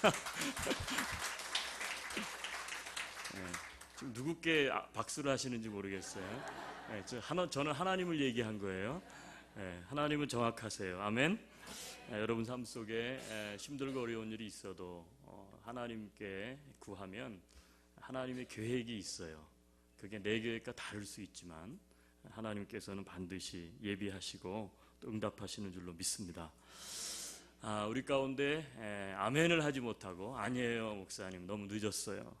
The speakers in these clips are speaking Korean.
네, 지금 누구께 박수를 하시는지 모르겠어요. 네, 저는 하나님을 얘기한 거예요. 네, 하나님은 정확하세요. 아멘. 여러분 삶 속에 힘들고 어려운 일이 있어도 하나님께 구하면 하나님의 계획이 있어요. 그게 내 계획과 다를 수 있지만 하나님께서는 반드시 예비하시고 또 응답하시는 줄로 믿습니다. 우리 가운데 아멘을 하지 못하고 아니에요 목사님 너무 늦었어요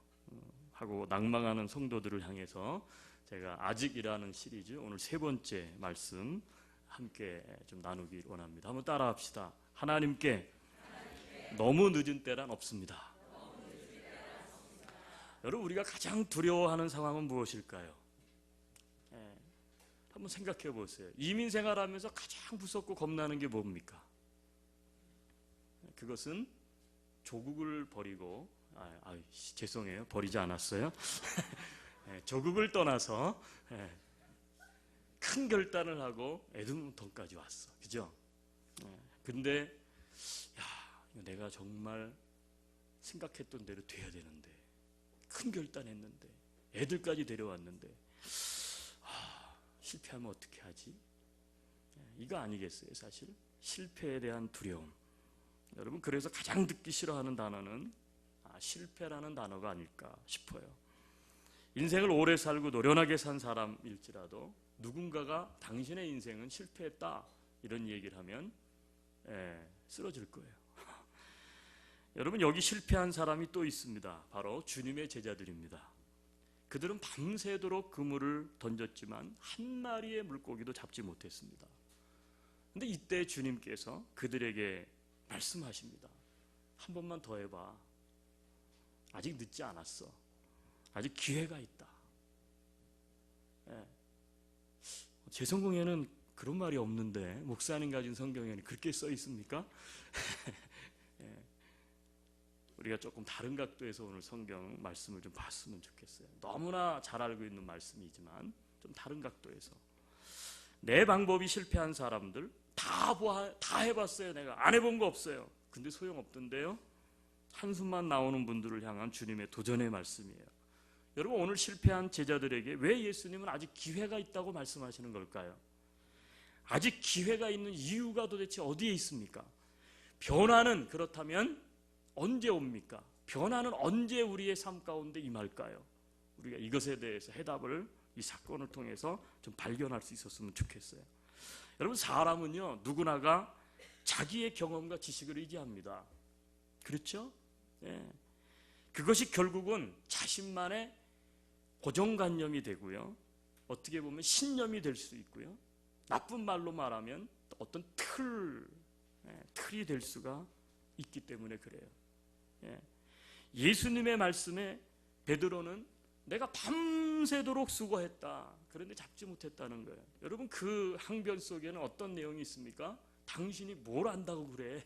하고 낭망하는 성도들을 향해서 제가 아직이라는 시리즈 오늘 세 번째 말씀 함께 좀 나누길 원합니다. 한번 따라합시다. 하나님께 너무 늦은 때란 없습니다. 여러분 우리가 가장 두려워하는 상황은 무엇일까요? 한번 생각해 보세요. 이민 생활하면서 가장 무섭고 겁나는 게 뭡니까? 그것은 조국을 버리고 죄송해요. 버리지 않았어요. 조국을 떠나서 큰 결단을 하고 에드먼턴까지 왔어. 그죠? 근데 내가 정말 생각했던 대로 돼야 되는데 큰 결단했는데 애들까지 데려왔는데 실패하면 어떻게 하지? 이거 아니겠어요 사실? 실패에 대한 두려움. 여러분 그래서 가장 듣기 싫어하는 단어는 실패라는 단어가 아닐까 싶어요. 인생을 오래 살고 노련하게 산 사람일지라도 누군가가 당신의 인생은 실패했다 이런 얘기를 하면 쓰러질 거예요. 여러분 여기 실패한 사람이 또 있습니다. 바로 주님의 제자들입니다. 그들은 밤새도록 그물을 던졌지만 한 마리의 물고기도 잡지 못했습니다. 그런데 이때 주님께서 그들에게 말씀하십니다. 한 번만 더 해봐. 아직 늦지 않았어. 아직 기회가 있다. 제 성경에는 그런 말이 없는데 목사님 가진 성경에는 그렇게 써 있습니까? 우리가 조금 다른 각도에서 오늘 성경 말씀을 좀 봤으면 좋겠어요. 너무나 잘 알고 있는 말씀이지만 좀 다른 각도에서 내 방법이 실패한 사람들 다 해봤어요. 내가 안 해본 거 없어요. 근데 소용없던데요. 한숨만 나오는 분들을 향한 주님의 도전의 말씀이에요. 여러분 오늘 실패한 제자들에게 왜 예수님은 아직 기회가 있다고 말씀하시는 걸까요? 아직 기회가 있는 이유가 도대체 어디에 있습니까? 변화는 그렇다면 언제 옵니까? 변화는 언제 우리의 삶 가운데 임할까요? 우리가 이것에 대해서 해답을 이 사건을 통해서 좀 발견할 수 있었으면 좋겠어요. 여러분 사람은요 누구나가 자기의 경험과 지식을 의지합니다. 그렇죠? 그것이 결국은 자신만의 고정관념이 되고요. 어떻게 보면 신념이 될 수 있고요. 나쁜 말로 말하면 어떤 틀이 될 수가 있기 때문에 그래요. 예수님의 말씀에 베드로는 내가 밤새도록 수고했다. 그런데 잡지 못했다는 거예요. 여러분 그 항변 속에는 어떤 내용이 있습니까? 당신이 뭘 안다고 그래?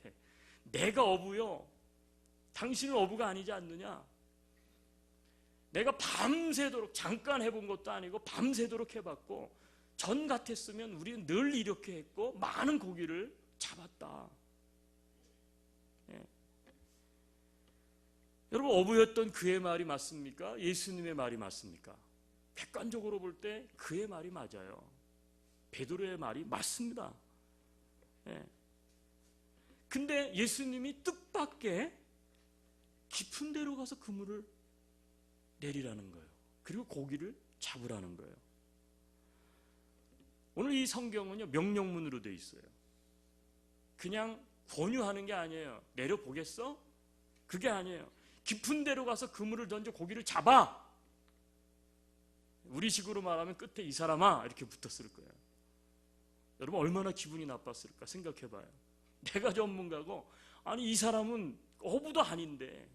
내가 어부요. 당신은 어부가 아니지 않느냐? 내가 밤새도록 잠깐 해본 것도 아니고 밤새도록 해봤고 전 같았으면 우리는 늘 이렇게 했고 많은 고기를 잡았다. 여러분 어부였던 그의 말이 맞습니까? 예수님의 말이 맞습니까? 객관적으로 볼 때 그의 말이 맞아요. 베드로의 말이 맞습니다. 근데 예수님이 뜻밖의 깊은 데로 가서 그물을 내리라는 거예요. 그리고 고기를 잡으라는 거예요. 오늘 이 성경은요 명령문으로 되어 있어요. 그냥 권유하는 게 아니에요. 내려보겠어? 그게 아니에요. 깊은 데로 가서 그물을 던져 고기를 잡아. 우리식으로 말하면 끝에 이 사람아 이렇게 붙었을 거예요. 여러분 얼마나 기분이 나빴을까 생각해봐요. 내가 전문가고 아니 이 사람은 어부도 아닌데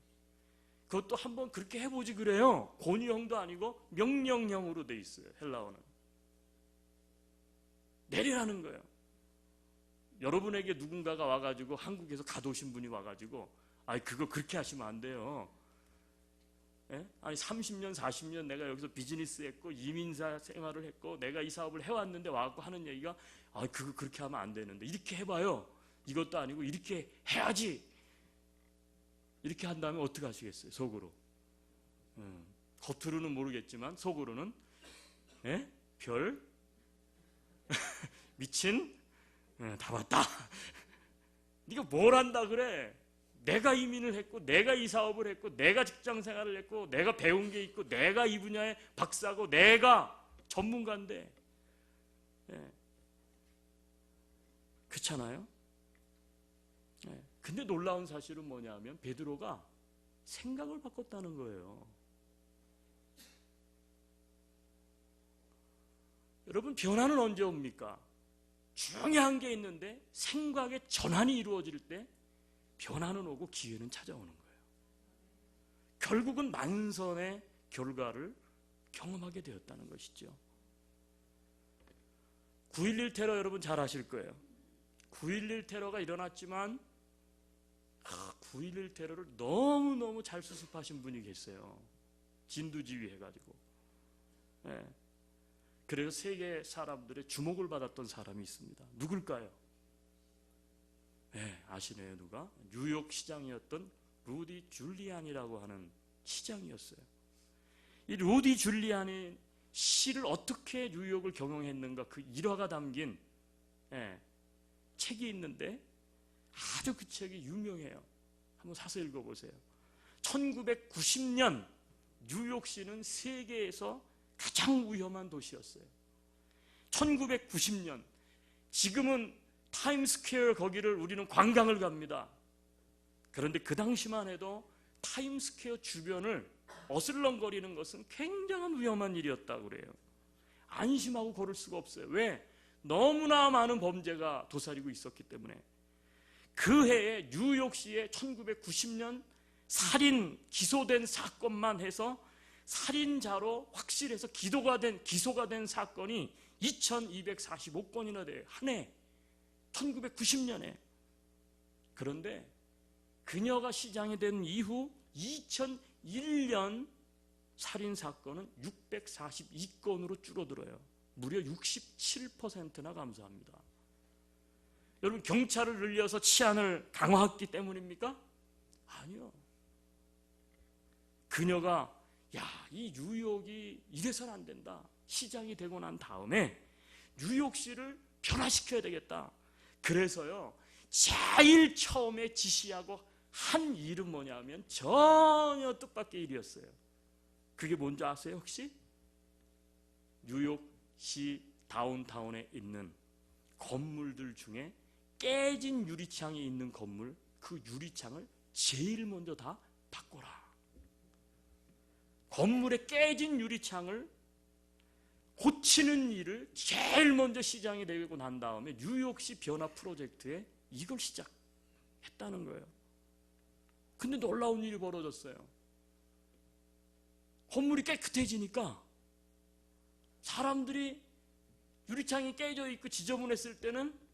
그것도 한번 그렇게 해보지 그래요. 권유형도 아니고 명령형으로 돼 있어요. 헬라어는 내리라는 거예요. 여러분에게 누군가가 와가지고 한국에서 가둬오신 분이 와가지고 아니 그거 그렇게 하시면 안 돼요. 아니 30년 40년 내가 여기서 비즈니스 했고 이민사 생활을 했고 내가 이 사업을 해왔는데 와갖고 하는 얘기가 아 그거 그렇게 하면 안 되는데 이렇게 해봐요. 이것도 아니고 이렇게 해야지. 이렇게 한다면 어떻게 하시겠어요? 속으로. 겉으로는 모르겠지만 속으로는 별 미친 다 봤다. 네가 뭘 한다 그래? 내가 이민을 했고, 내가 이 사업을 했고, 내가 직장 생활을 했고, 내가 배운 게 있고, 내가 이 분야의 박사고, 내가 전문가인데, 그렇잖아요? 근데 놀라운 사실은 뭐냐면 베드로가 생각을 바꿨다는 거예요. 여러분, 변화는 언제 옵니까? 중요한 게 있는데 생각의 전환이 이루어질 때 변화는 오고 기회는 찾아오는 거예요. 결국은 만선의 결과를 경험하게 되었다는 것이죠. 9.11 테러 여러분 잘 아실 거예요. 9.11 테러가 일어났지만 9.11 테러를 너무너무 잘 수습하신 분이 계세요. 진두지휘 해가지고. 그래서 세계 사람들의 주목을 받았던 사람이 있습니다. 누굴까요? 아시네요. 누가? 뉴욕 시장이었던 루디 줄리안이라고 하는 시장이었어요. 이 루디 줄리안이 시를 어떻게 뉴욕을 경영했는가, 그 일화가 담긴 책이 있는데 아주 그 책이 유명해요. 한번 사서 읽어보세요. 1990년 뉴욕시는 세계에서 가장 위험한 도시였어요. 1990년. 지금은 타임스퀘어 거기를 우리는 관광을 갑니다. 그런데 그 당시만 해도 타임스퀘어 주변을 어슬렁거리는 것은 굉장한 위험한 일이었다고 그래요. 안심하고 걸을 수가 없어요. 왜? 너무나 많은 범죄가 도사리고 있었기 때문에. 그 해에 뉴욕시에 1990년 살인 기소된 사건만 해서 살인자로 확실해서 기소가 된 사건이 2245건이나 돼요. 한 해. 1990년에. 그런데 그녀가 시장이 된 이후 2001년 살인사건은 642건으로 줄어들어요. 무려 67%나 감소합니다. 여러분, 경찰을 늘려서 치안을 강화했기 때문입니까? 아니요. 그녀가 이 뉴욕이 이래서는 안 된다. 시장이 되고 난 다음에 뉴욕시를 변화시켜야 되겠다. 그래서요, 제일 처음에 지시하고 한 일은 뭐냐면 전혀 뜻밖의 일이었어요. 그게 뭔지 아세요 혹시? 뉴욕시 다운타운에 있는 건물들 중에 깨진 유리창이 있는 건물, 그 유리창을 제일 먼저 다 바꿔라. 건물에 깨진 유리창을 고치는 일을 제일 먼저 시장이 되고 난 다음에 뉴욕시 변화 프로젝트에 이걸 시작했다는 거예요. 근데 놀라운 일이 벌어졌어요. 건물이 깨끗해지니까 사람들이 유리창이 깨져 있고 지저분했을 때는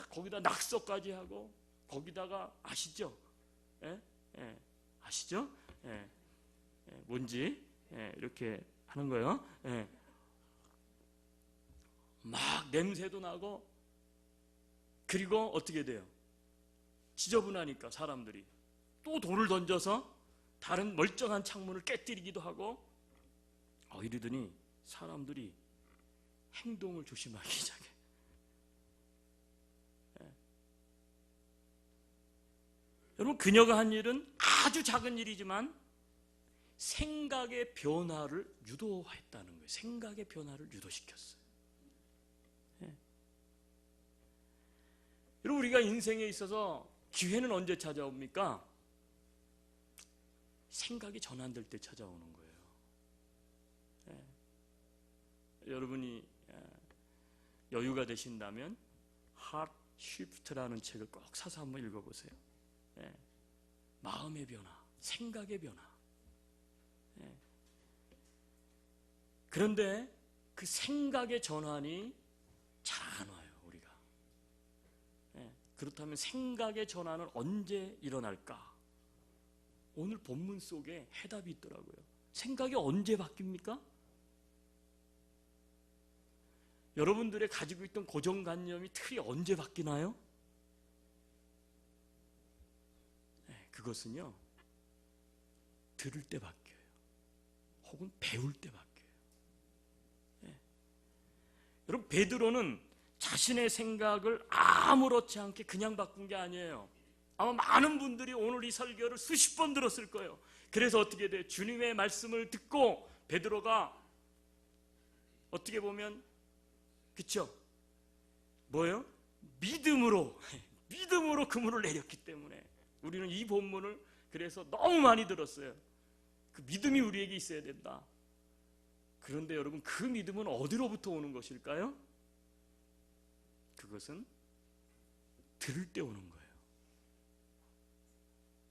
거기다 낙서까지 하고, 거기다가 아시죠? 아시죠? 뭔지 이렇게 하는 거예요. 막 냄새도 나고, 그리고 어떻게 돼요? 지저분하니까 사람들이 또 돌을 던져서 다른 멀쩡한 창문을 깨뜨리기도 하고, 이러더니 사람들이 행동을 조심하기 시작해. 여러분, 그녀가 한 일은 아주 작은 일이지만 생각의 변화를 유도했다는 거예요. 생각의 변화를 유도시켰어요. 여러분, 우리가 인생에 있어서 기회는 언제 찾아옵니까? 생각이 전환될 때 찾아오는 거예요. 여러분이 여유가 되신다면 Heart Shift라는 책을 꼭 사서 한번 읽어보세요. 마음의 변화, 생각의 변화. 그런데 그 생각의 전환이 잘 안 와요, 우리가. 그렇다면 생각의 전환은 언제 일어날까? 오늘 본문 속에 해답이 있더라고요. 생각이 언제 바뀝니까? 여러분들의 가지고 있던 고정관념이 틀이 언제 바뀌나요? 그것은요, 들을 때 바뀌어요. 혹은 배울 때 바뀌어요. 예. 여러분, 베드로는 자신의 생각을 아무렇지 않게 그냥 바꾼 게 아니에요. 아마 많은 분들이 오늘 이 설교를 수십 번 들었을 거예요. 그래서 어떻게 돼요? 주님의 말씀을 듣고 베드로가 어떻게 보면, 그쵸? 뭐예요? 믿음으로 그물을 내렸기 때문에 우리는 이 본문을 그래서 너무 많이 들었어요. 그 믿음이 우리에게 있어야 된다. 그런데 여러분, 그 믿음은 어디로부터 오는 것일까요? 그것은 들을 때 오는 거예요.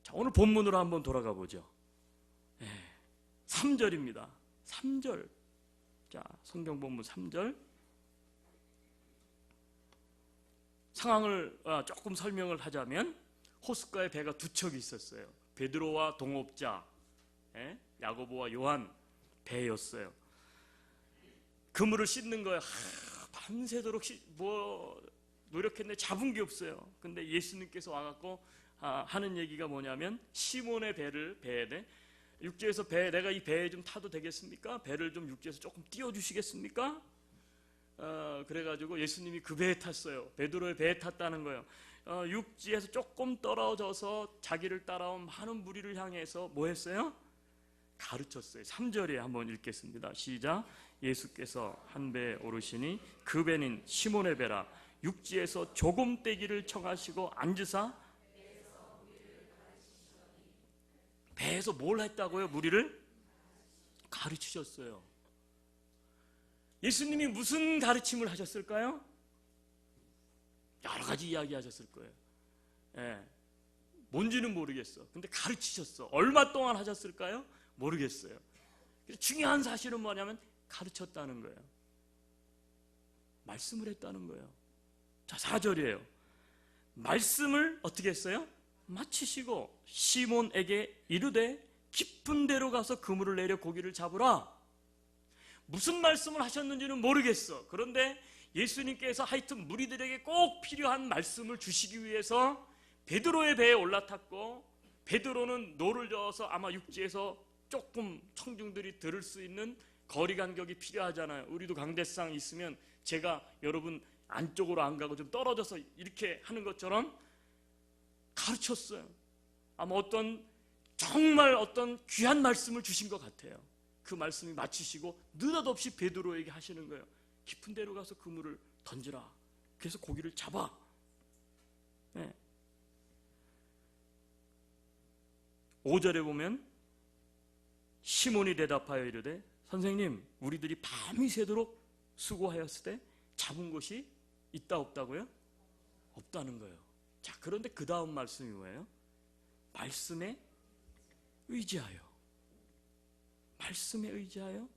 자, 오늘 본문으로 한번 돌아가 보죠. 3절입니다. 3절. 자, 성경 본문 3절. 상황을 조금 설명을 하자면, 호숫가에 배가 두 척이 있었어요. 베드로와 동업자 야고보와 요한 배였어요. 그물을 씻는 거예요. 밤새도록 노력했는데 잡은 게 없어요. 근데 예수님께서 와갖고 하는 얘기가 뭐냐면, 시몬의 배에 육지에서 내가 이 배에 좀 타도 되겠습니까? 배를 좀 육지에서 조금 띄워주시겠습니까? 그래가지고 예수님이 그 배에 탔어요. 베드로의 배에 탔다는 거예요. 육지에서 조금 떨어져서 자기를 따라온 많은 무리를 향해서 뭐 했어요? 가르쳤어요. 3절에 한번 읽겠습니다. 시작. 예수께서 한 배에 오르시니 그 배는 시몬의 배라. 육지에서 조금 떼기를 청하시고 앉으사 배에서 뭘 했다고요? 무리를 가르치셨어요. 예수님이 무슨 가르침을 하셨을까요? 여러 가지 이야기 하셨을 거예요. 뭔지는 모르겠어. 근데 가르치셨어. 얼마 동안 하셨을까요? 모르겠어요. 중요한 사실은 뭐냐면 가르쳤다는 거예요. 말씀을 했다는 거예요. 자, 4절이에요. 말씀을 어떻게 했어요? 마치시고 시몬에게 이르되 깊은 데로 가서 그물을 내려 고기를 잡으라. 무슨 말씀을 하셨는지는 모르겠어. 그런데 예수님께서 하여튼 무리들에게 꼭 필요한 말씀을 주시기 위해서 베드로의 배에 올라탔고, 베드로는 노를 저어서 아마 육지에서 조금 청중들이 들을 수 있는 거리 간격이 필요하잖아요. 우리도 강대상 있으면 제가 여러분 안쪽으로 안 가고 좀 떨어져서 이렇게 하는 것처럼 가르쳤어요. 아마 정말 어떤 귀한 말씀을 주신 것 같아요. 그 말씀이 마치시고 느닷없이 베드로에게 하시는 거예요. 깊은 데로 가서 그물을 던지라. 그래서 고기를 잡아. 5절에 보면 시몬이 대답하여 이르되 선생님, 우리들이 밤이 새도록 수고하였을 때 잡은 것이 있다 없다고요? 없다는 거예요. 자, 그런데 그 다음 말씀이 뭐예요? 말씀에 의지하여. 말씀에 의지하여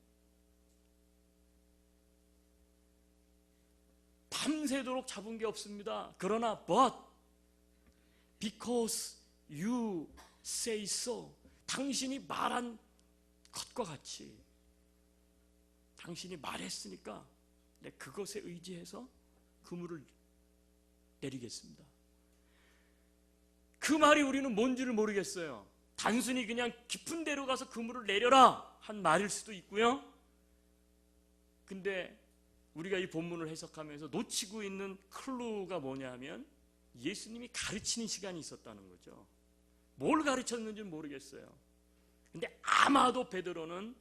밤새도록 잡은 게 없습니다. 그러나 but because you say so, 당신이 말한 것과 같이 당신이 말했으니까 그것에 의지해서 그물을 내리겠습니다. 그 말이 우리는 뭔지를 모르겠어요. 단순히 그냥 깊은 데로 가서 그물을 내려라 한 말일 수도 있고요. 근데 우리가 이 본문을 해석하면서 놓치고 있는 클루가 뭐냐면 예수님이 가르치는 시간이 있었다는 거죠. 뭘 가르쳤는지는 모르겠어요. 근데 아마도 베드로는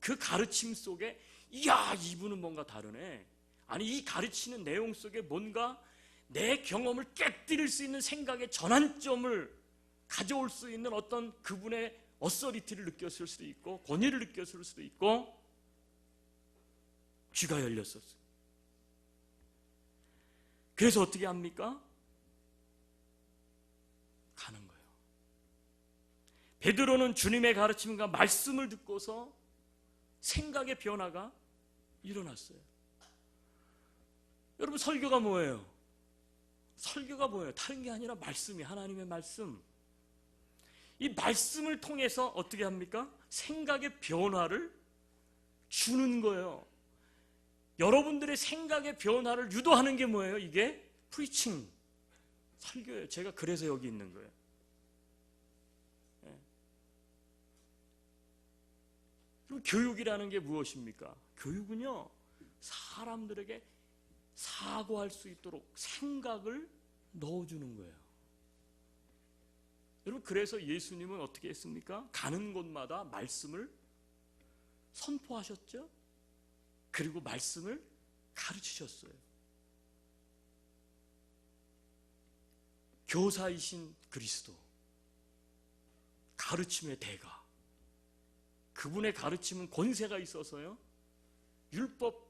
그 가르침 속에 이야, 이분은 뭔가 다르네. 아니, 이 가르치는 내용 속에 뭔가 내 경험을 깨뜨릴 수 있는 생각의 전환점을 가져올 수 있는 어떤 그분의 어서리티를 느꼈을 수도 있고 권위를 느꼈을 수도 있고 귀가 열렸었어요. 그래서 어떻게 합니까? 가는 거예요. 베드로는 주님의 가르침과 말씀을 듣고서 생각의 변화가 일어났어요. 여러분, 설교가 뭐예요? 설교가 뭐예요? 다른 게 아니라 말씀이, 하나님의 말씀. 이 말씀을 통해서 어떻게 합니까? 생각의 변화를 주는 거예요. 여러분들의 생각의 변화를 유도하는 게 뭐예요? 이게 프리칭, 설교예요. 제가 그래서 여기 있는 거예요. 여러분, 교육이라는 게 무엇입니까? 교육은요, 사람들에게 사고할 수 있도록 생각을 넣어주는 거예요. 여러분, 그래서 예수님은 어떻게 했습니까? 가는 곳마다 말씀을 선포하셨죠? 그리고 말씀을 가르치셨어요. 교사이신 그리스도, 가르침의 대가, 그분의 가르침은 권세가 있어서요, 율법,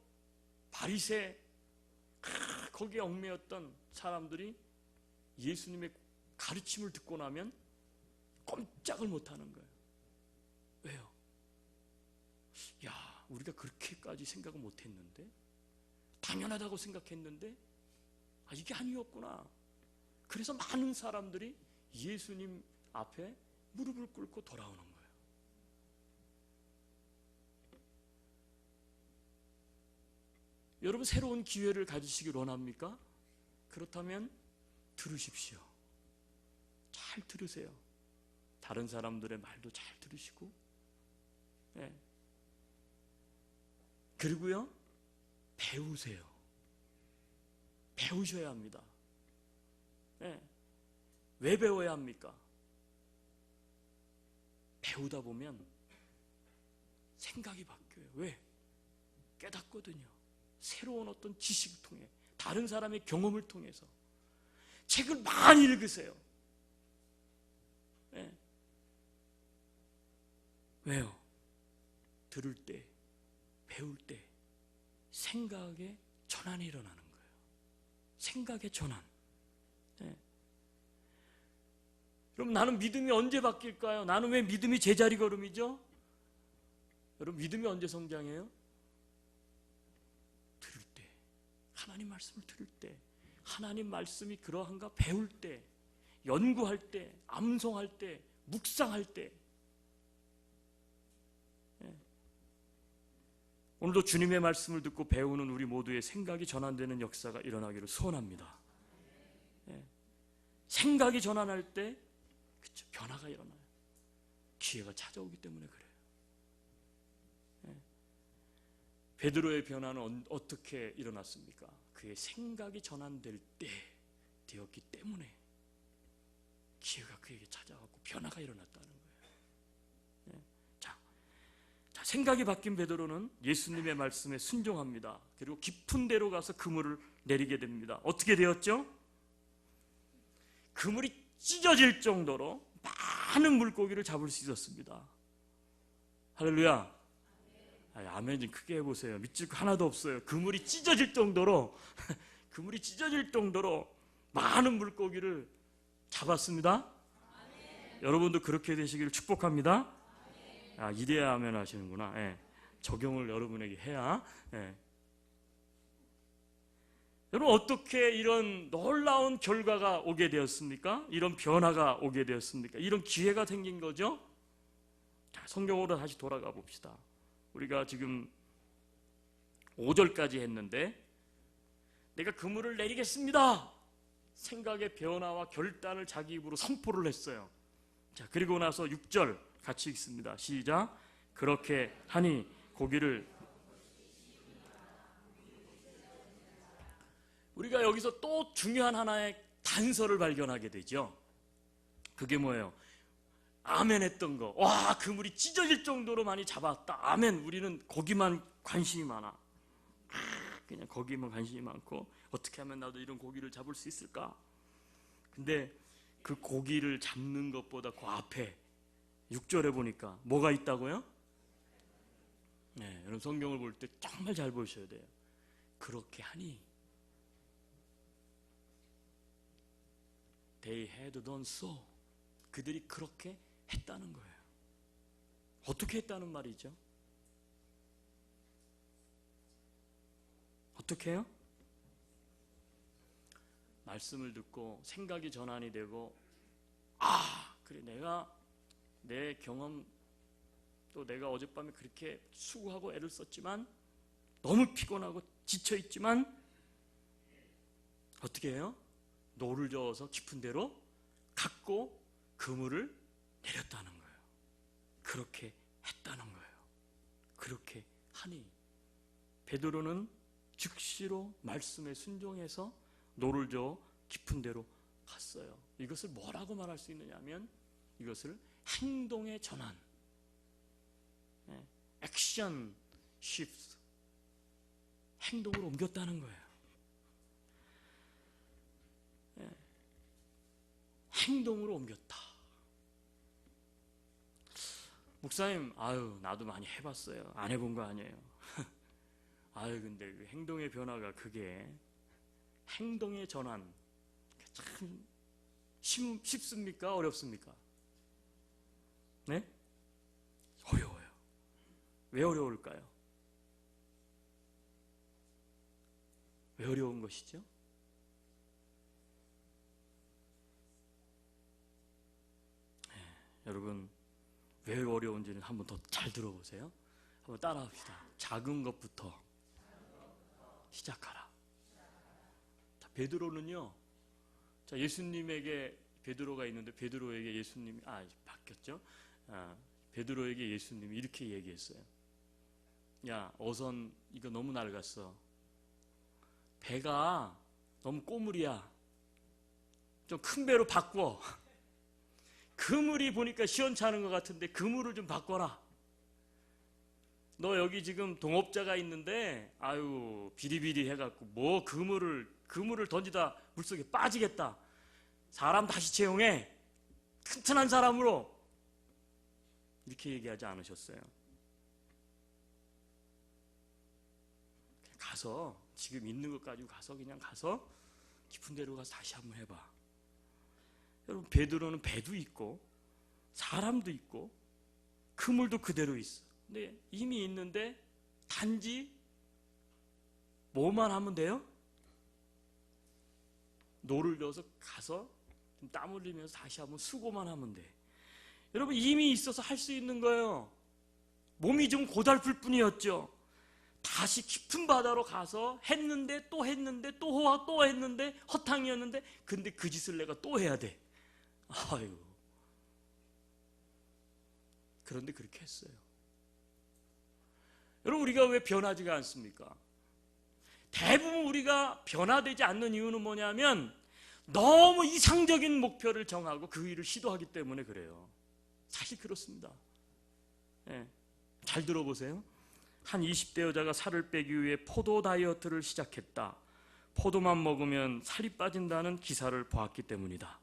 바리새, 거기에 얽매였던 사람들이 예수님의 가르침을 듣고 나면 꼼짝을 못하는 거예요. 왜요? 야, 우리가 그렇게까지 생각을 못했는데, 당연하다고 생각했는데, 이게 아니었구나. 그래서 많은 사람들이 예수님 앞에 무릎을 꿇고 돌아오는 거예요. 여러분, 새로운 기회를 가지시길 원합니까? 그렇다면 들으십시오. 잘 들으세요. 다른 사람들의 말도 잘 들으시고, 네. 그리고요, 배우세요. 배우셔야 합니다. 네. 왜 배워야 합니까? 배우다 보면 생각이 바뀌어요. 왜? 깨닫거든요. 새로운 어떤 지식을 통해, 다른 사람의 경험을 통해서. 책을 많이 읽으세요. 네. 왜요? 들을 때, 배울 때 생각의 전환이 일어나는 거예요. 생각의 전환. 네. 그럼 나는 믿음이 언제 바뀔까요? 나는 왜 믿음이 제자리 걸음이죠? 여러분, 믿음이 언제 성장해요? 들을 때, 하나님 말씀을 들을 때, 하나님 말씀이 그러한가 배울 때, 연구할 때, 암송할 때, 묵상할 때. 네. 오늘도 주님의 말씀을 듣고 배우는 우리 모두의 생각이 전환되는 역사가 일어나기를 소원합니다. 네. 생각이 전환할 때 그쵸, 변화가 일어나요. 기회가 찾아오기 때문에 그래요. 네. 베드로의 변화는 어떻게 일어났습니까? 그의 생각이 전환될 때 되었기 때문에 기회가 그에게 찾아왔고 변화가 일어났다는 거예요. 네. 자, 생각이 바뀐 베드로는 예수님의 말씀에 순종합니다. 그리고 깊은 데로 가서 그물을 내리게 됩니다. 어떻게 되었죠? 그물이 찢어질 정도로 많은 물고기를 잡을 수 있었습니다. 할렐루야. 아멘 좀 크게 해보세요. 믿을 거 하나도 없어요. 그물이 찢어질 정도로 그물이 찢어질 정도로 많은 물고기를 잡았습니다. 여러분도 그렇게 되시기를 축복합니다. 이래야 아멘 하시는구나. 예. 적용을 여러분에게 해야. 예. 여러분, 어떻게 이런 놀라운 결과가 오게 되었습니까? 이런 변화가 오게 되었습니까? 이런 기회가 생긴 거죠? 자, 성경으로 다시 돌아가 봅시다. 우리가 지금 5절까지 했는데, 내가 그물을 내리겠습니다. 생각의 변화와 결단을 자기 입으로 선포를 했어요. 자, 그리고 나서 6절 같이 읽습니다. 시작. 그렇게 하니 고기를. 우리가 여기서 또 중요한 하나의 단서를 발견하게 되죠. 그게 뭐예요? 아멘 했던 거. 와, 그물이 찢어질 정도로 많이 잡았다. 아멘. 우리는 고기만 관심이 많아. 그냥 고기만 관심이 많고, 어떻게 하면 나도 이런 고기를 잡을 수 있을까? 근데 그 고기를 잡는 것보다 그 앞에 6절에 보니까 뭐가 있다고요? 네, 여러분 성경을 볼 때 정말 잘 보셔야 돼요. 그렇게 하니 They had done so. 그들이 그렇게 했다는 거예요. 어떻게 했다는 말이죠? 어떻게 해요? 말씀을 듣고 생각이 전환이 되고, 그래, 내 경험, 또 내가 어젯밤에 그렇게 수고하고 애를 썼지만, 너무 피곤하고 지쳐있지만 어떻게 해요? 노를 저어서 깊은 데로 갖고 그물을 내렸다는 거예요. 그렇게 했다는 거예요. 그렇게 하니 베드로는 즉시로 말씀에 순종해서 노를 저어 깊은 데로 갔어요. 이것을 뭐라고 말할 수 있느냐 하면 이것을 행동의 전환, 액션 시프트, 행동으로 옮겼다는 거예요. 행동으로 옮겼다. 목사님, 나도 많이 해봤어요. 안 해본 거 아니에요. 근데 그 행동의 변화가 그게 행동의 전환 참 쉽습니까? 어렵습니까? 네? 어려워요. 왜 어려울까요? 왜 어려운 것이죠? 여러분, 왜 어려운지는 한번 더 잘 들어보세요. 한번 따라합시다. 작은 것부터 시작하라. 자, 베드로는요, 자, 예수님에게 베드로가 있는데 베드로에게 예수님이 바뀌었죠. 베드로에게 예수님이 이렇게 얘기했어요. 야, 어선 이거 너무 낡았어. 배가 너무 꼬물이야. 좀 큰 배로 바꿔. 그물이 보니까 시원찮은 것 같은데 그물을 좀 바꿔라. 너 여기 지금 동업자가 있는데 비리비리 해갖고 뭐 그물을 던지다 물속에 빠지겠다. 사람 다시 채용해. 튼튼한 사람으로. 이렇게 얘기하지 않으셨어요. 가서 지금 있는 것 가지고 그냥 가서 깊은 데로 가서 다시 한번 해봐. 여러분, 베드로는 배도 있고 사람도 있고 그물도 그대로 있어. 근데 이미 있는데 단지 뭐만 하면 돼요? 노를 져서 가서 땀 흘리면서 다시 한번 수고만 하면 돼. 여러분, 이미 있어서 할 수 있는 거예요. 몸이 좀 고달플 뿐이었죠. 다시 깊은 바다로 가서 했는데 또 했는데 또 했는데 허탕이었는데 근데 그 짓을 내가 또 해야 돼. 그런데 그렇게 했어요. 여러분, 우리가 왜 변하지가 않습니까? 대부분 우리가 변화되지 않는 이유는 뭐냐면 너무 이상적인 목표를 정하고 그 일을 시도하기 때문에 그래요. 사실 그렇습니다. 잘 들어보세요. 한 20대 여자가 살을 빼기 위해 포도 다이어트를 시작했다. 포도만 먹으면 살이 빠진다는 기사를 보았기 때문이다.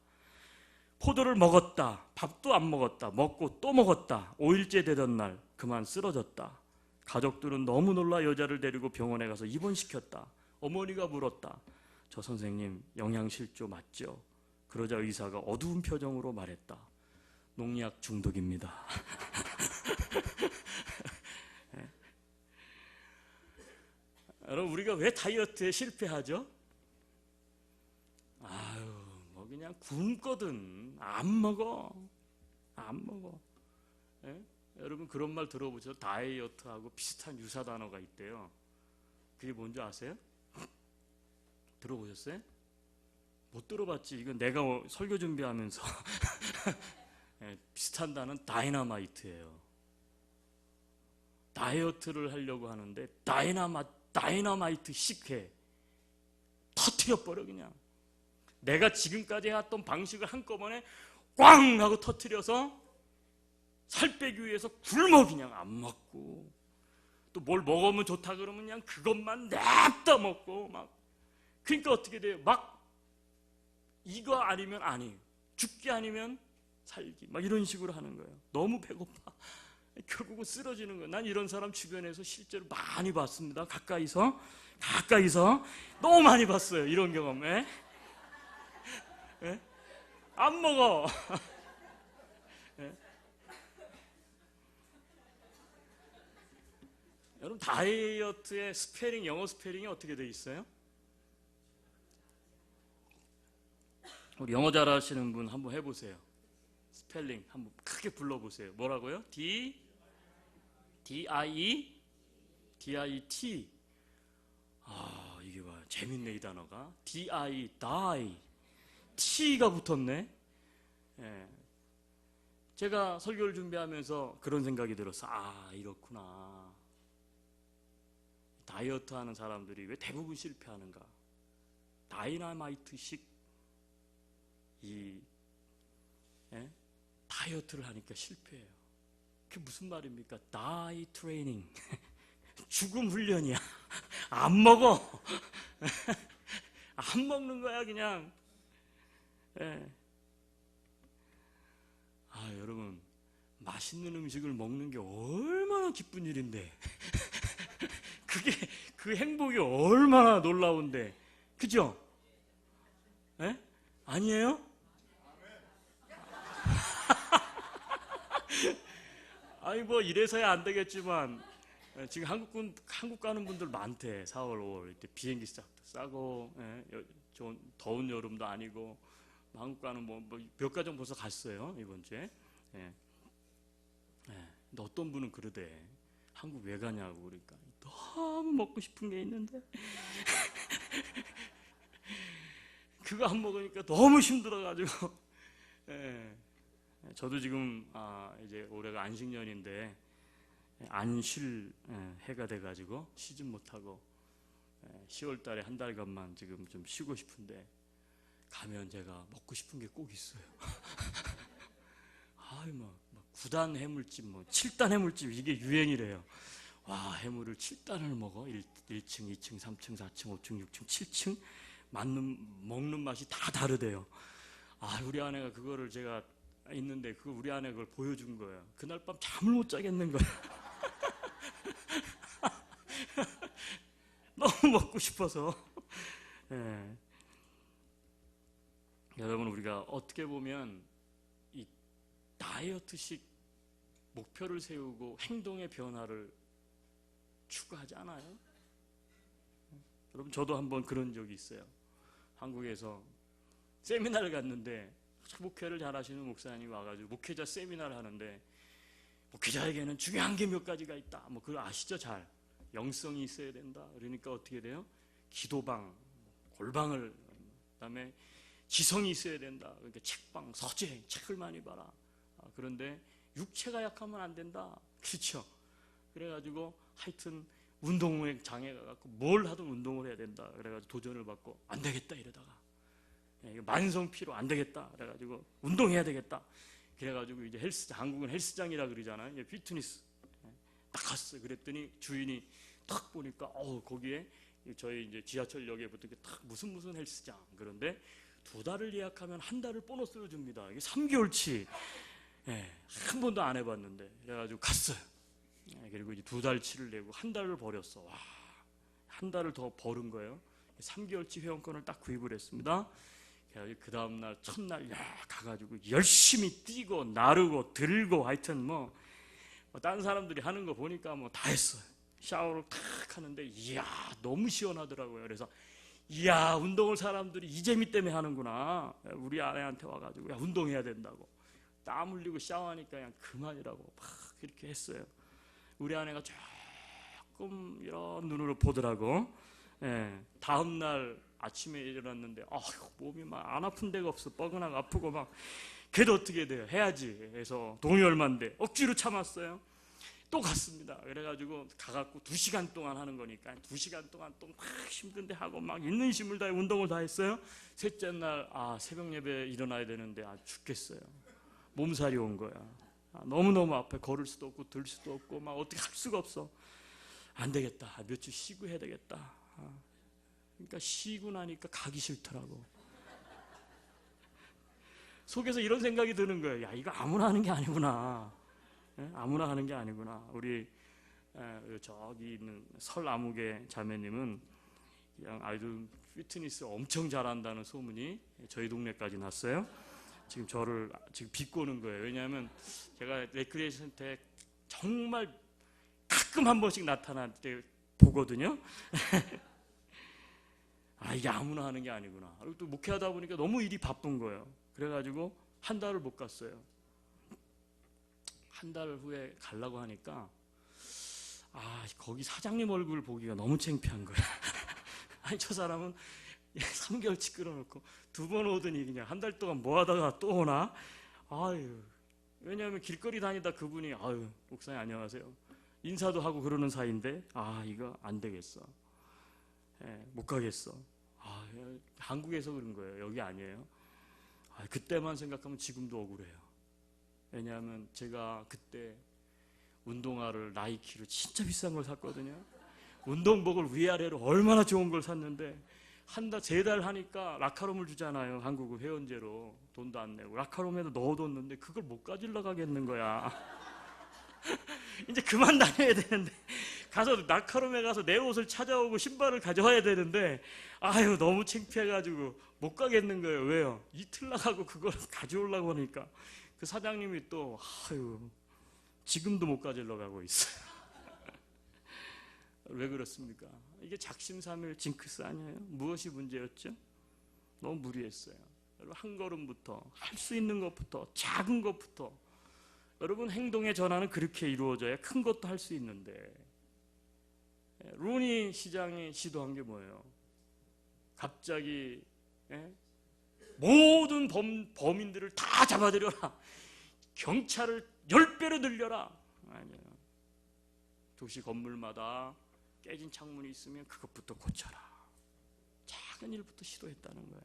포도를 먹었다. 밥도 안 먹었다. 먹고 또 먹었다. 5일째 되던 날 그만 쓰러졌다. 가족들은 너무 놀라 여자를 데리고 병원에 가서 입원시켰다. 어머니가 물었다. 저 선생님 영양실조 맞죠? 그러자 의사가 어두운 표정으로 말했다. 농약 중독입니다. 여러분, 우리가 왜 다이어트에 실패하죠? 뭐 그냥 굶거든. 안 먹어. 여러분, 그런 말 들어보죠? 다이어트하고 비슷한 유사 단어가 있대요. 그게 뭔지 아세요? 들어보셨어요? 못 들어봤지. 이건 내가 설교 준비하면서 비슷한 단어는 다이너마이트예요. 다이어트를 하려고 하는데 다이너마이트 식혜 터트려버려. 그냥 내가 지금까지 해왔던 방식을 한꺼번에 꽝 하고 터트려서 살 빼기 위해서 굶어. 그냥 안 먹고 또 뭘 먹으면 좋다 그러면 그냥 그것만 냅다 먹고 막. 그러니까 어떻게 돼요? 막 이거 아니면 아니, 죽기 아니면 살기, 막 이런 식으로 하는 거예요. 너무 배고파. 결국은 쓰러지는 거예요. 난 이런 사람 주변에서 실제로 많이 봤습니다. 가까이서 너무 많이 봤어요. 이런 경험. 안 먹어. 여러분, 다이어트의 스페링, 영어 스페링이 어떻게 돼 있어요? 우리 영어 잘하시는 분 한번 해보세요. 스펠링 한번 크게 불러보세요. 뭐라고요? D-I-E-D-I-T. 이게 봐, 재밌네 이 단어가. D-I, T가 붙었네. 제가 설교를 준비하면서 그런 생각이 들었어. 이렇구나. 다이어트 하는 사람들이 왜 대부분 실패하는가? 다이나마이트식 다이어트를 하니까 실패해요. 그게 무슨 말입니까? 다이 트레이닝. 죽음 훈련이야. 안 먹어. 안 먹는 거야 그냥. 여러분, 맛있는 음식을 먹는 게 얼마나 기쁜 일인데. 그게 그 행복이 얼마나 놀라운데. 그죠? 아니에요? 아니 뭐 이래서야 안 되겠지만 지금 한국 가는 분들 많대. 4월, 5월 이때 비행기 싸고 좋은 더운 여름도 아니고 한국 가는 뭐 몇 가정 벌써 갔어요 이번 주에. 근데 어떤 분은 그러대. 한국 왜 가냐고 그러니까 너무 먹고 싶은 게 있는데 그거 안 먹으니까 너무 힘들어가지고. 저도 지금 이제 올해가 안식년인데 안쉴 해가 돼가지고 쉬지 못하고 10월달에 한 달간만 지금 좀 쉬고 싶은데 가면 제가 먹고 싶은 게 꼭 있어요. 막 9단 해물찜, 7단 해물찜 이게 유행이래요. 와, 해물을 7단을 먹어. 1층, 2층, 3층, 4층, 5층, 6층, 7층 먹는 맛이 다 다르대요. 우리 아내가 그거를 제가 있는데 우리 아내가 그걸 보여준 거예요. 그날 밤 잠을 못 자겠는 거야. 너무 먹고 싶어서. 여러분, 우리가 어떻게 보면 이 다이어트식 목표를 세우고 행동의 변화를 추구하지 않아요? 여러분, 저도 한번 그런 적이 있어요. 한국에서 세미나를 갔는데 목회를 잘하시는 목사님이 와가지고 목회자 세미나를 하는데 목회자에게는 중요한 게 몇 가지가 있다. 그거 아시죠? 잘. 영성이 있어야 된다. 그러니까 어떻게 돼요? 기도방, 골방을, 그다음에 지성이 있어야 된다. 그러니까 책방, 서재, 책을 많이 봐라. 그런데 육체가 약하면 안 된다. 그렇죠? 그래가지고 하여튼 운동에 장애가 갖고 뭘 하든 운동을 해야 된다. 그래가지고 도전을 받고 안 되겠다 이러다가 만성 피로 안 되겠다. 그래가지고 운동해야 되겠다. 그래가지고 이제 헬스장, 한국은 헬스장이라 그러잖아요. 피트니스 딱 갔어요. 그랬더니 주인이 딱 보니까 거기에 저희 이제 지하철역에부터 딱 무슨 헬스장. 그런데 2달을 예약하면 한 달을 보너스로 줍니다. 이게 3개월치. 한 번도 안 해봤는데 그래가지고 갔어요. 그리고 이제 2달치를 내고 한 달을 버렸어. 와, 한 달을 더 버는 거예요. 3개월치 회원권을 딱 구입을 했습니다. 그래가지고 그 다음날 첫날 가가지고 열심히 뛰고 나르고 들고 하여튼 다른 사람들이 하는 거 보니까 다 했어요. 샤워를 탁 하는데 이야 너무 시원하더라고요. 그래서 이야 운동을 사람들이 이 재미 때문에 하는구나. 우리 아내한테 와가지고 야 운동해야 된다고 땀 흘리고 샤워하니까 그냥 그만이라고 막 그렇게 했어요. 우리 아내가 조금 이런 눈으로 보더라고. 다음날 아침에 일어났는데 몸이 막 안 아픈 데가 없어. 뻐근하고 아프고 막. 그래도 어떻게 돼요? 해야지 해서 돈이 얼만데 억지로 참았어요. 또 갔습니다. 그래가지고 가갖고 2시간 동안 하는 거니까 2시간 동안 또 막 힘든데 하고 막 있는 힘을 다해 운동을 다 했어요. 셋째 날 새벽 예배 일어나야 되는데 죽겠어요. 몸살이 온 거야. 너무너무 아파. 걸을 수도 없고 들 수도 없고 막 어떻게 할 수가 없어. 안 되겠다. 며칠 쉬고 해야 되겠다. 그러니까 쉬고 나니까 가기 싫더라고. 속에서 이런 생각이 드는 거예요. 야 이거 아무나 하는 게 아니구나. 아무나 하는 게 아니구나. 우리 저기 있는 설아무개 자매님은 그냥 아주 피트니스 엄청 잘한다는 소문이 저희 동네까지 났어요. 지금 저를 지금 비꼬는 거예요. 왜냐하면 제가 레크리에이션 센터에 정말 가끔 한 번씩 나타날 때 보거든요. 이게 아무나 하는 게 아니구나. 그리고 또 목회하다 보니까 너무 일이 바쁜 거예요. 그래가지고 한 달을 못 갔어요. 한 달 후에 가려고 하니까 거기 사장님 얼굴 보기가 너무 창피한 거야. 저 사람은 3개월치 끌어놓고 2번 오더니 그냥 한 달 동안 뭐 하다가 또 오나? 왜냐하면 길거리 다니다 그분이 목사님 안녕하세요. 인사도 하고 그러는 사이인데 이거 안 되겠어. 못 가겠어. 한국에서 그런 거예요. 여기 아니에요. 그때만 생각하면 지금도 억울해요. 왜냐하면 제가 그때 운동화를 나이키로 진짜 비싼 걸 샀거든요. 운동복을 위아래로 얼마나 좋은 걸 샀는데 세 달 하니까 라카롬을 주잖아요. 한국은 회원제로 돈도 안 내고 라카롬에도 넣어뒀는데 그걸 못 가지러 가겠는 거야. 이제 그만 다녀야 되는데 가서 라카롬에 가서 내 옷을 찾아오고 신발을 가져와야 되는데 너무 창피해가지고 못 가겠는 거예요. 왜요? 이틀 나가고 그걸 가져오려고 하니까 그 사장님이 또 지금도 못 가지러 가고 있어요. 왜 그렇습니까? 이게 작심삼일 징크스 아니에요? 무엇이 문제였죠? 너무 무리했어요. 여러분, 한 걸음부터, 할 수 있는 것부터, 작은 것부터, 여러분, 행동의 전환은 그렇게 이루어져야 큰 것도 할 수 있는데, 루니 시장이 시도한 게 뭐예요? 갑자기 모든 범인들을 다 잡아들여라, 경찰을 10배로 늘려라. 아니에요. 도시 건물마다 깨진 창문이 있으면 그것부터 고쳐라. 작은 일부터 시도했다는 거예요.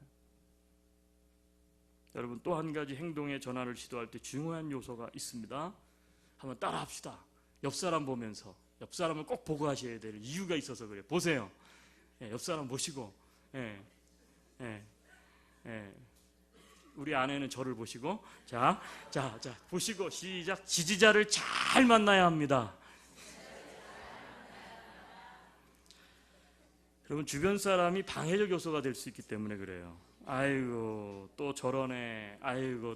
여러분, 또 한 가지 행동의 전환을 시도할 때 중요한 요소가 있습니다. 한번 따라 합시다. 옆 사람 보면서, 옆 사람을 꼭 보고 하셔야 될 이유가 있어서 그래요. 보세요. 옆 사람 보시고, 우리 아내는 저를 보시고, 자, 보시고 시작. 지지자를 잘 만나야 합니다. 여러분, 주변 사람이 방해적 요소가 될 수 있기 때문에 그래요. 또 저러네.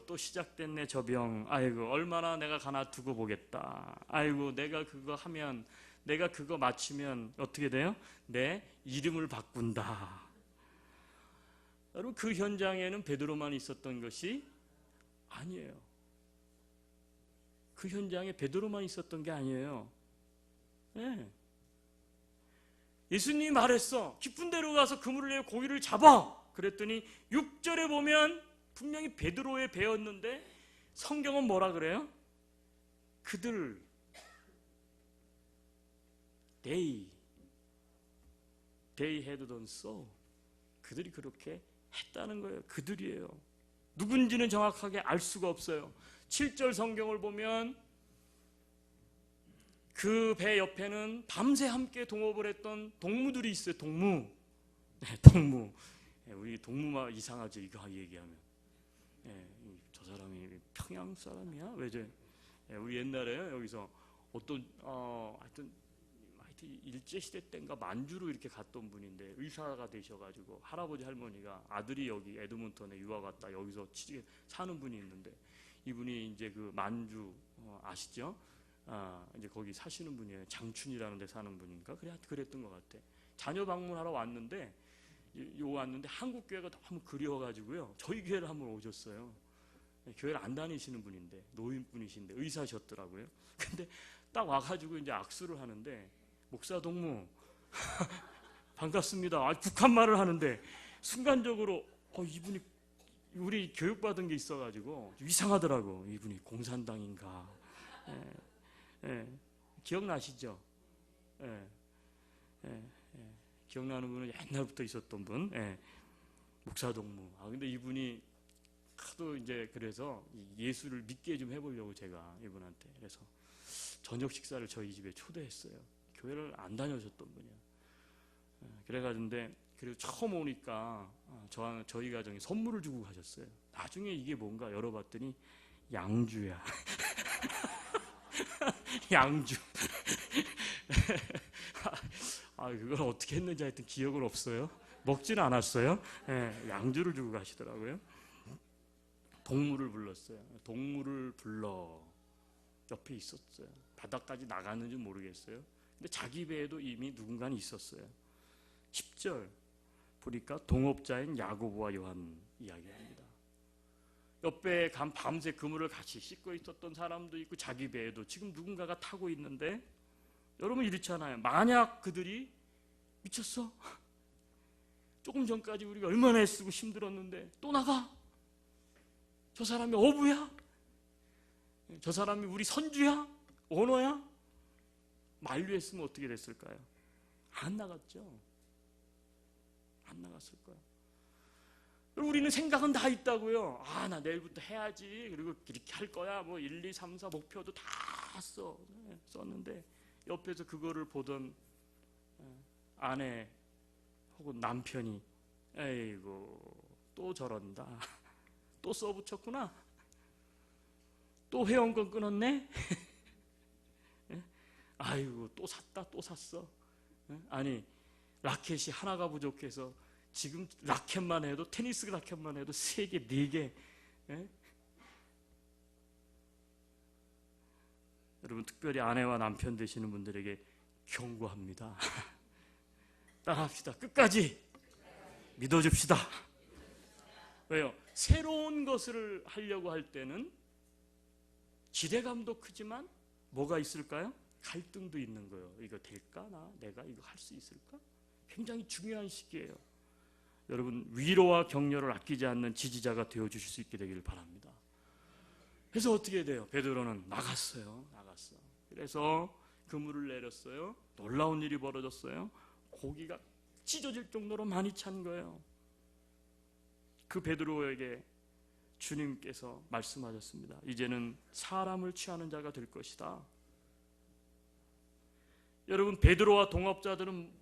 또 시작됐네 저 병. 얼마나 내가 가놔두고 보겠다. 내가 그거 하면, 내가 그거 맞추면 어떻게 돼요? 내 이름을 바꾼다. 여러분, 그 현장에는 베드로만 있었던 것이 아니에요. 그 현장에 베드로만 있었던 게 아니에요. 예수님이 말했어. 깊은 데로 가서 그물을 내어 고기를 잡아. 그랬더니 6절에 보면 분명히 베드로의 배였는데 성경은 뭐라 그래요? 그들, they had done so. 그들이 그렇게 했다는 거예요. 그들이에요. 누군지는 정확하게 알 수가 없어요. 7절 성경을 보면 그 배 옆에는 밤새 함께 동업을 했던 동무들이 있어요. 동무. 우리 동무가 이상하죠. 이거 얘기하면. 저 사람이 평양 사람이야? 왜죠? 우리 옛날에 여기서 어떤 하여튼 일제시대 때인가 만주로 이렇게 갔던 분인데 의사가 되셔가지고 할아버지 할머니가 아들이 여기 에드먼턴에 유학 왔다 여기서 사는 분이 있는데 이분이 이제 그 만주 아시죠? 이제 거기 사시는 분이에요. 장춘이라는 데 사는 분인가? 그랬던 것 같아. 자녀 방문하러 왔는데 한국 교회가 너무 그리워가지고요. 저희 교회를 한번 오셨어요. 교회를 안 다니시는 분인데 노인분이신데 의사셨더라고요. 근데 딱 와가지고 이제 악수를 하는데 목사 동무 반갑습니다. 북한말을 하는데 순간적으로 이분이 우리 교육받은 게 있어가지고 이상하더라고. 이분이 공산당인가? 기억나시죠? 기억나는 분은 옛날부터 있었던 분, 목사 동무. 근데 이분이 하도 이제 그래서 예수를 믿게 좀 해보려고 제가 이분한테 그래서 저녁 식사를 저희 집에 초대했어요. 교회를 안 다녀오셨던 분이야. 그래가지고 그리고 처음 오니까 저희 가정에 선물을 주고 가셨어요. 나중에 이게 뭔가 열어봤더니 양주야. 양주. 그걸 어떻게 했는지 하여튼 기억은 없어요. 먹지는 않았어요. 양주를 주고 가시더라고요. 동물을 불렀어요. 동물을 불러. 옆에 있었어요. 바닥까지 나갔는지 모르겠어요. 근데 자기 배에도 이미 누군가는 있었어요. 10절 보니까 동업자인 야고보와 요한 이야기합니다. 옆에 밤새 그물을 같이 씻고 있었던 사람도 있고 자기 배에도 지금 누군가가 타고 있는데 여러분 이렇잖아요. 만약 그들이 미쳤어? 조금 전까지 우리가 얼마나 애쓰고 힘들었는데 또 나가? 저 사람이 어부야? 저 사람이 우리 선주야? 언어야? 만류했으면 어떻게 됐을까요? 안 나갔죠. 안 나갔을 거예요. 우리는 생각은 다 있다고요. 아, 나 내일부터 해야지. 그리고 이렇게 할 거야. 뭐 1, 2, 3, 4 목표도 다 썼는데 옆에서 그거를 보던 아내 혹은 남편이 에이고 또 저런다. 또 써붙였구나. 또 회원권 끊었네. 아이고 또 샀다 또 샀어. 아니 라켓이 하나가 부족해서 지금 라켓만 해도 테니스 라켓만 해도 3개 4개. 여러분 특별히 아내와 남편 되시는 분들에게 경고합니다. 따라합시다. 끝까지 믿어줍시다. 왜요? 새로운 것을 하려고 할 때는 기대감도 크지만 뭐가 있을까요? 갈등도 있는 거예요. 이거 될까? 내가 이거 할 수 있을까? 굉장히 중요한 시기예요. 여러분 위로와 격려를 아끼지 않는 지지자가 되어주실 수 있게 되기를 바랍니다. 그래서 어떻게 돼요? 베드로는 나갔어요. 그래서 그물을 내렸어요. 놀라운 일이 벌어졌어요. 고기가 찢어질 정도로 많이 찬 거예요. 그 베드로에게 주님께서 말씀하셨습니다. 이제는 사람을 취하는 자가 될 것이다. 여러분 베드로와 동업자들은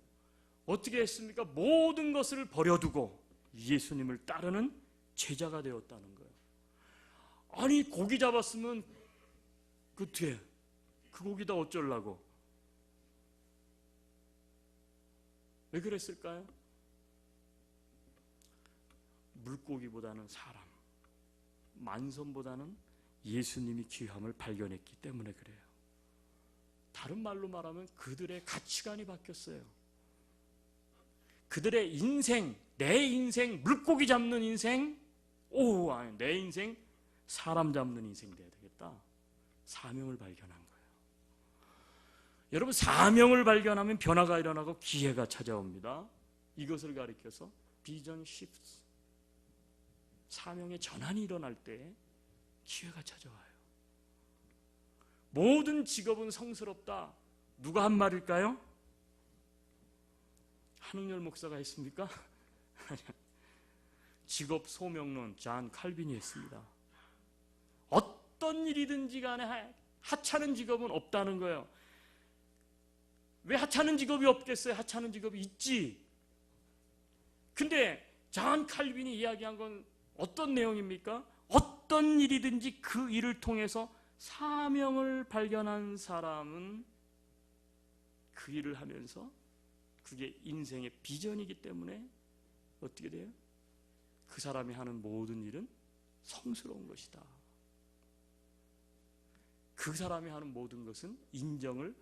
어떻게 했습니까? 모든 것을 버려두고 예수님을 따르는 제자가 되었다는 거예요. 아니 고기 잡았으면 그 뒤에 그 고기 다 어쩌려고? 왜 그랬을까요? 물고기보다는 사람, 만선보다는 예수님이 귀함을 발견했기 때문에 그래요. 다른 말로 말하면 그들의 가치관이 바뀌었어요. 그들의 인생, 내 인생, 물고기 잡는 인생, 아니, 내 인생, 사람 잡는 인생 돼야 되겠다. 사명을 발견한 거예요. 여러분 사명을 발견하면 변화가 일어나고 기회가 찾아옵니다. 이것을 가리켜서 비전 시프트, 사명의 전환이 일어날 때 기회가 찾아와요. 모든 직업은 성스럽다. 누가 한 말일까요? 한웅열 목사가 했습니까? 직업 소명론 존 칼빈이 했습니다. 어떤 일이든지 간에 하찮은 직업은 없다는 거예요. 왜 하찮은 직업이 없겠어요? 하찮은 직업이 있지. 근데 존 칼빈이 이야기한 건 어떤 내용입니까? 어떤 일이든지 그 일을 통해서 사명을 발견한 사람은 그 일을 하면서 그게 인생의 비전이기 때문에 어떻게 돼요? 그 사람이 하는 모든 일은 성스러운 것이다. 그 사람이 하는 모든 것은 인정을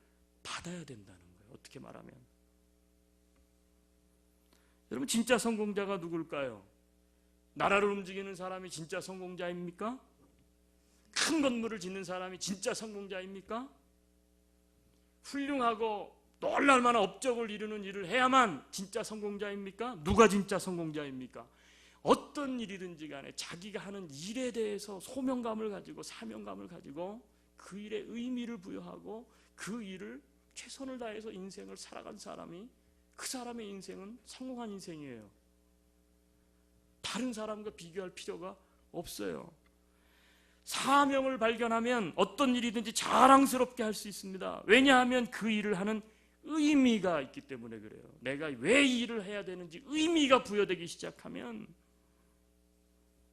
받아야 된다는 거예요. 어떻게 말하면 여러분 진짜 성공자가 누굴까요? 나라를 움직이는 사람이 진짜 성공자입니까? 큰 건물을 짓는 사람이 진짜 성공자입니까? 훌륭하고 놀랄 만한 업적을 이루는 일을 해야만 진짜 성공자입니까? 누가 진짜 성공자입니까? 어떤 일이든지 간에 자기가 하는 일에 대해서 소명감을 가지고 사명감을 가지고 그 일에 의미를 부여하고 그 일을 최선을 다해서 인생을 살아간 사람이 그 사람의 인생은 성공한 인생이에요. 다른 사람과 비교할 필요가 없어요. 사명을 발견하면 어떤 일이든지 자랑스럽게 할 수 있습니다. 왜냐하면 그 일을 하는 의미가 있기 때문에 그래요. 내가 왜 이 일을 해야 되는지 의미가 부여되기 시작하면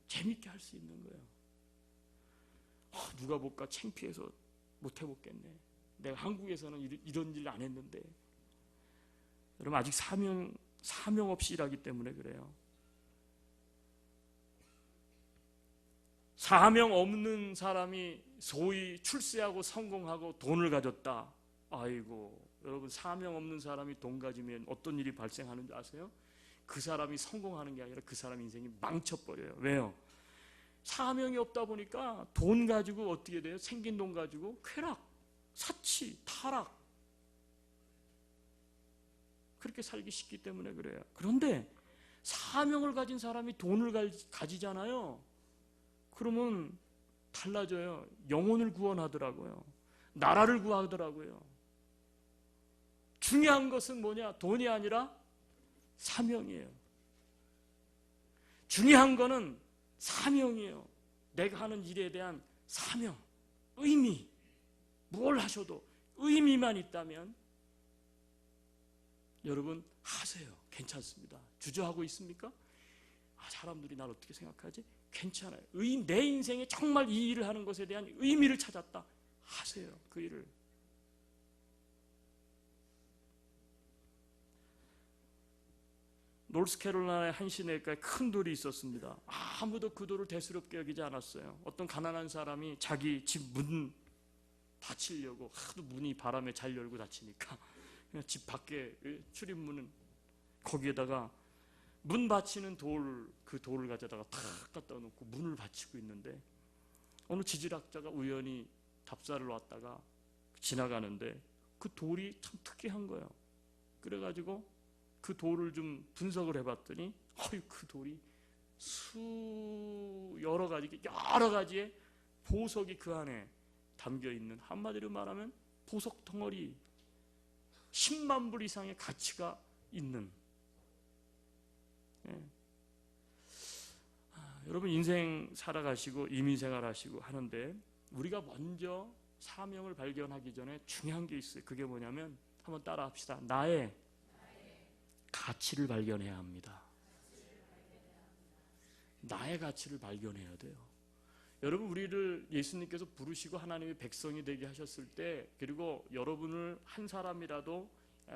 재밌게 할 수 있는 거예요. 누가 볼까 창피해서 못 해보겠네. 내가 한국에서는 이런 일 안 했는데. 여러분 아직 사명 없이 일하기 때문에 그래요. 사명 없는 사람이 소위 출세하고 성공하고 돈을 가졌다. 아이고 여러분 사명 없는 사람이 돈 가지면 어떤 일이 발생하는 줄 아세요? 그 사람이 성공하는 게 아니라 그 사람 인생이 망쳐버려요. 왜요? 사명이 없다 보니까 돈 가지고 어떻게 돼요? 생긴 돈 가지고 쾌락, 사치, 타락 그렇게 살기 쉽기 때문에 그래요. 그런데 사명을 가진 사람이 돈을 가지잖아요. 그러면 달라져요. 영혼을 구원하더라고요. 나라를 구하더라고요. 중요한 것은 뭐냐? 돈이 아니라 사명이에요. 중요한 거는 사명이에요. 내가 하는 일에 대한 사명, 의미. 뭘 하셔도 의미만 있다면 여러분 하세요. 괜찮습니다. 주저하고 있습니까? 사람들이 날 어떻게 생각하지? 괜찮아요. 내 인생에 정말 이 일을 하는 것에 대한 의미를 찾았다. 하세요. 그 일을. 노스캐롤라이나의 한 시내가에 큰 돌이 있었습니다. 아무도 그 돌을 대수롭게 여기지 않았어요. 어떤 가난한 사람이 자기 집 문 닫히려고 하도 문이 바람에 잘 열고 닫히니까 그냥 집 밖에 출입문은 거기에다가 문 받치는 그 돌을 가져다가 탁 갖다 놓고 문을 받치고 있는데 어느 지질학자가 우연히 답사를 왔다가 지나가는데 그 돌이 참 특이한 거예요. 그래가지고 그 돌을 좀 분석을 해봤더니 그 돌이 여러 가지의 보석이 그 안에 담겨 있는, 한마디로 말하면 보석 덩어리 10만 불 이상의 가치가 있는. 여러분 인생 살아가시고 이민생활 하시고 하는데 우리가 먼저 사명을 발견하기 전에 중요한 게 있어요. 그게 뭐냐면 한번 따라 합시다. 나의 가치를 발견해야 합니다. 나의 가치를 발견해야 돼요. 여러분 우리를 예수님께서 부르시고 하나님의 백성이 되게 하셨을 때, 그리고 여러분을 한 사람이라도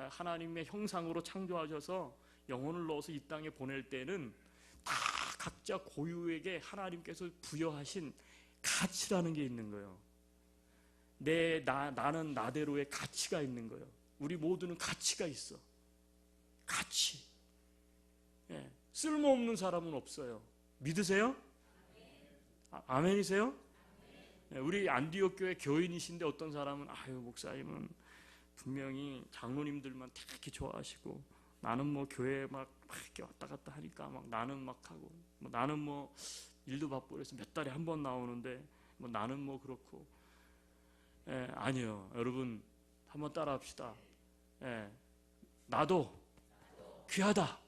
하나님의 형상으로 창조하셔서 영혼을 넣어서 이 땅에 보낼 때는 다 각자 고유에게 하나님께서 부여하신 가치라는 게 있는 거예요. 나는 나대로의 가치가 있는 거예요. 우리 모두는 가치가 있어. 가치. 쓸모없는 사람은 없어요. 믿으세요? 아멘이세요? 우리 안디옥 교회 교인이신데 어떤 사람은 목사님은 분명히 장로님들만 특히 좋아하시고 나는 뭐 교회에 막 이렇게 왔다 갔다 하니까 막 나는 막 하고 나는 뭐 일도 바쁘고 그래서 몇 달에 한 번 나오는데 뭐 나는 뭐 그렇고. 아니요. 여러분 한번 따라 합시다. 나도 귀하다.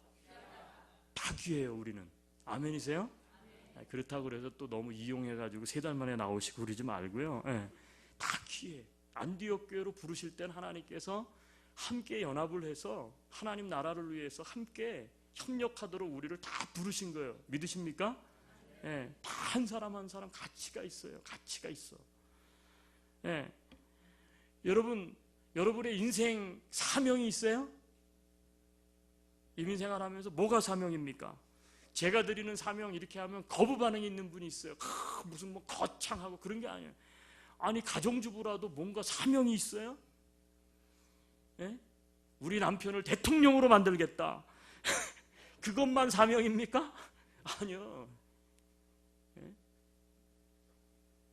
다 귀해요. 우리는. 아멘이세요? 그렇다고 그래서 또 너무 이용해가지고 3달 만에 나오시고 그러지 말고요. 다 귀해. 안디옥 교회로 부르실 때는 하나님께서 함께 연합을 해서 하나님 나라를 위해서 함께 협력하도록 우리를 다 부르신 거예요. 믿으십니까? 다 한 사람 한 사람 가치가 있어요. 가치가 있어. 여러분의 인생 사명이 있어요? 이민생활 하면서 뭐가 사명입니까? 제가 드리는 사명 이렇게 하면 거부 반응이 있는 분이 있어요. 무슨 뭐 거창하고 그런 게 아니에요. 아니 가정주부라도 뭔가 사명이 있어요? 우리 남편을 대통령으로 만들겠다. 그것만 사명입니까? 아니요.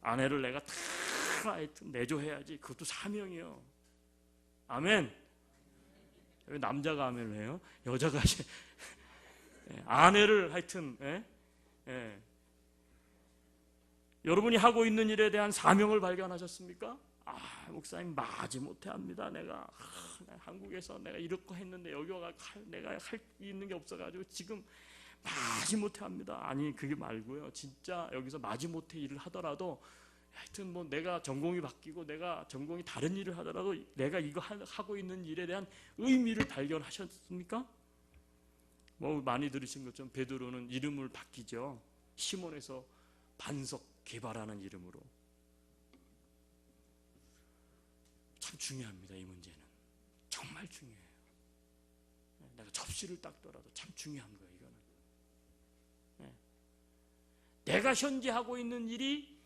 아내를 내가 다 하여튼 내조해야지. 그것도 사명이요. 아멘. 왜 남자가 아멘을 해요? 여자가 아내를 하여튼 여러분이 하고 있는 일에 대한 사명을 발견하셨습니까? 목사님 마지못해 합니다. 내가 한국에서 내가 이렇게 했는데 여기 와가 내가 할 수 있는 게 없어가지고 지금 마지못해 합니다. 아니 그게 말고요. 진짜 여기서 마지못해 일을 하더라도 하여튼 뭐 내가 전공이 바뀌고 내가 전공이 다른 일을 하더라도 내가 이거 하고 있는 일에 대한 의미를 발견하셨습니까? 뭐 많이 들으신 것처럼 베드로는 이름을 바뀌죠. 시몬에서 반석 개발하는 이름으로. 참 중요합니다. 이 문제는 정말 중요해요. 내가 접시를 닦더라도 참 중요한 거예요. 이거는 내가 현재 하고 있는 일이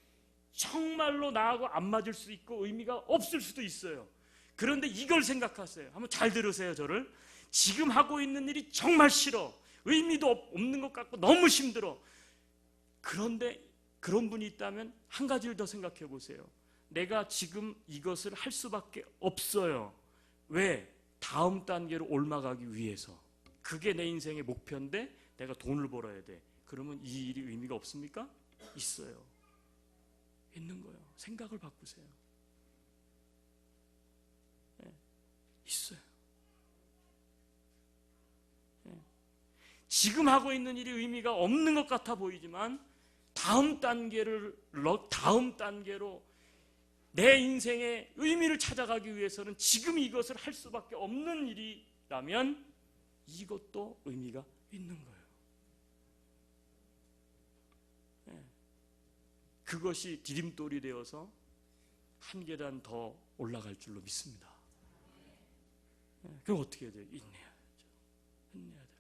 정말로 나하고 안 맞을 수 있고 의미가 없을 수도 있어요. 그런데 이걸 생각하세요. 한번 잘 들으세요. 저를. 지금 하고 있는 일이 정말 싫어. 의미도 없는 것 같고 너무 힘들어. 그런데 그런 분이 있다면 한 가지를 더 생각해 보세요. 내가 지금 이것을 할 수밖에 없어요. 왜? 다음 단계로 올라가기 위해서. 그게 내 인생의 목표인데 내가 돈을 벌어야 돼. 그러면 이 일이 의미가 없습니까? 있어요. 있는 거예요. 생각을 바꾸세요. 있어요. 지금 하고 있는 일이 의미가 없는 것 같아 보이지만 다음 단계로 내 인생의 의미를 찾아가기 위해서는 지금 이것을 할 수밖에 없는 일이라면 이것도 의미가 있는 거예요. 그것이 디딤돌이 되어서 한 계단 더 올라갈 줄로 믿습니다. 그럼 어떻게 해야 돼요? 인내해야죠. 인내해야 되는 거예요.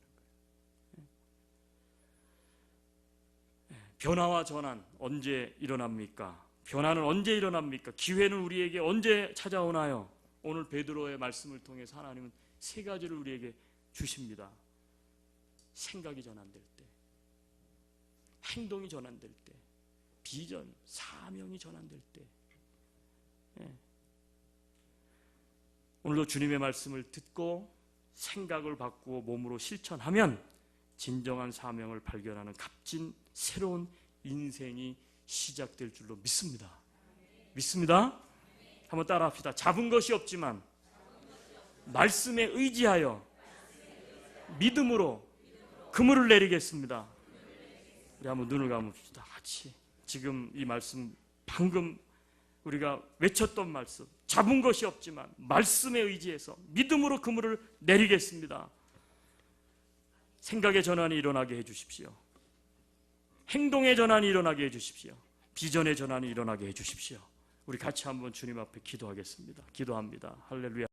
변화와 전환 언제 일어납니까? 변화는 언제 일어납니까? 기회는 우리에게 언제 찾아오나요? 오늘 베드로의 말씀을 통해서 하나님은 세 가지를 우리에게 주십니다. 생각이 전환될 때, 행동이 전환될 때, 비전, 사명이 전환될 때. 오늘도 주님의 말씀을 듣고 생각을 바꾸어 몸으로 실천하면 진정한 사명을 발견하는 값진 새로운 인생이 시작될 줄로 믿습니다. 믿습니다? 한번 따라합시다. 잡은 것이 없지만 말씀에 의지하여 믿음으로 그물을 내리겠습니다. 우리 한번 눈을 감읍시다. 같이 지금 이 말씀, 방금 우리가 외쳤던 말씀, 잡은 것이 없지만 말씀에 의지해서 믿음으로 그물을 내리겠습니다. 생각의 전환이 일어나게 해주십시오. 행동의 전환이 일어나게 해주십시오. 비전의 전환이 일어나게 해주십시오. 우리 같이 한번 주님 앞에 기도하겠습니다. 기도합니다. 할렐루야.